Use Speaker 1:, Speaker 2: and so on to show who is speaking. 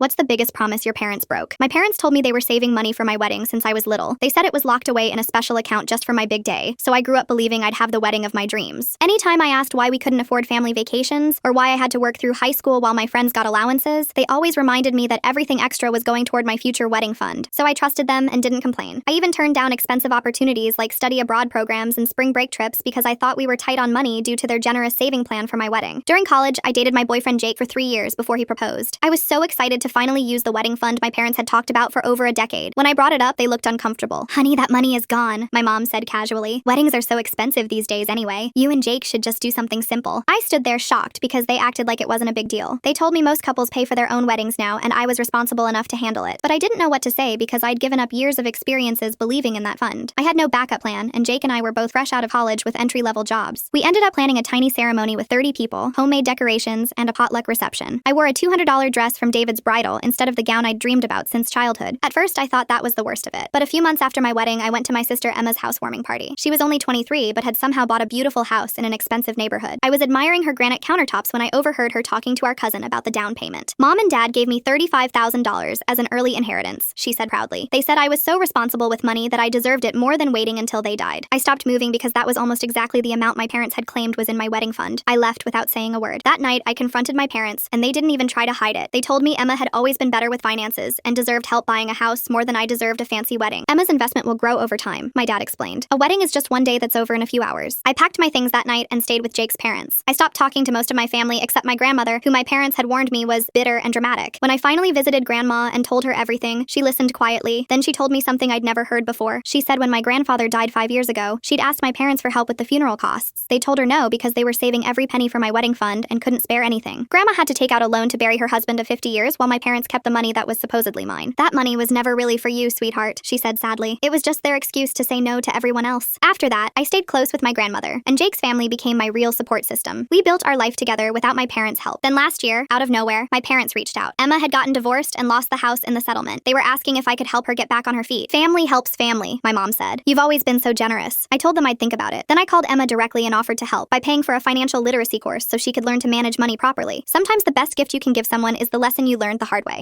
Speaker 1: What's the biggest promise your parents broke? My parents told me they were saving money for my wedding since I was little. They said it was locked away in a special account just for my big day, so I grew up believing I'd have the wedding of my dreams. Anytime I asked why we couldn't afford family vacations, or why I had to work through high school while my friends got allowances, they always reminded me that everything extra was going toward my future wedding fund, so I trusted them and didn't complain. I even turned down expensive opportunities like study abroad programs and spring break trips because I thought we were tight on money due to their generous saving plan for my wedding. During college, I dated my boyfriend Jake for 3 years before he proposed. I was so excited to finally use the wedding fund my parents had talked about for over a decade. When I brought it up, they looked uncomfortable. "Honey, that money is gone," my mom said casually. "Weddings are so expensive these days anyway. You and Jake should just do something simple." I stood there shocked because they acted like it wasn't a big deal. They told me most couples pay for their own weddings now and I was responsible enough to handle it. But I didn't know what to say because I'd given up years of experiences believing in that fund. I had no backup plan, and Jake and I were both fresh out of college with entry-level jobs. We ended up planning a tiny ceremony with 30 people, homemade decorations, and a potluck reception. I wore a $200 dress from David's Bridal instead of the gown I'd dreamed about since childhood. At first, I thought that was the worst of it. But a few months after my wedding, I went to my sister Emma's housewarming party. She was only 23, but had somehow bought a beautiful house in an expensive neighborhood. I was admiring her granite countertops when I overheard her talking to our cousin about the down payment. "Mom and Dad gave me $35,000 as an early inheritance," she said proudly. "They said I was so responsible with money that I deserved it more than waiting until they died." I stopped moving because that was almost exactly the amount my parents had claimed was in my wedding fund. I left without saying a word. That night, I confronted my parents, and they didn't even try to hide it. They told me Emma had always been better with finances and deserved help buying a house more than I deserved a fancy wedding. "Emma's investment will grow over time," my dad explained. "A wedding is just one day that's over in a few hours." I packed my things that night and stayed with Jake's parents. I stopped talking to most of my family except my grandmother, who my parents had warned me was bitter and dramatic. When I finally visited Grandma and told her everything, she listened quietly. Then she told me something I'd never heard before. She said when my grandfather died 5 years ago, she'd asked my parents for help with the funeral costs. They told her no because they were saving every penny for my wedding fund and couldn't spare anything. Grandma had to take out a loan to bury her husband of 50 years while my parents kept the money that was supposedly mine. "That money was never really for you, sweetheart," she said sadly. "It was just their excuse to say no to everyone else." After that, I stayed close with my grandmother, and Jake's family became my real support system. We built our life together without my parents' help. Then last year, out of nowhere, my parents reached out. Emma had gotten divorced and lost the house in the settlement. They were asking if I could help her get back on her feet. "Family helps family," my mom said. "You've always been so generous." I told them I'd think about it. Then I called Emma directly and offered to help by paying for a financial literacy course so she could learn to manage money properly. Sometimes the best gift you can give someone is the lesson you learned the hard way.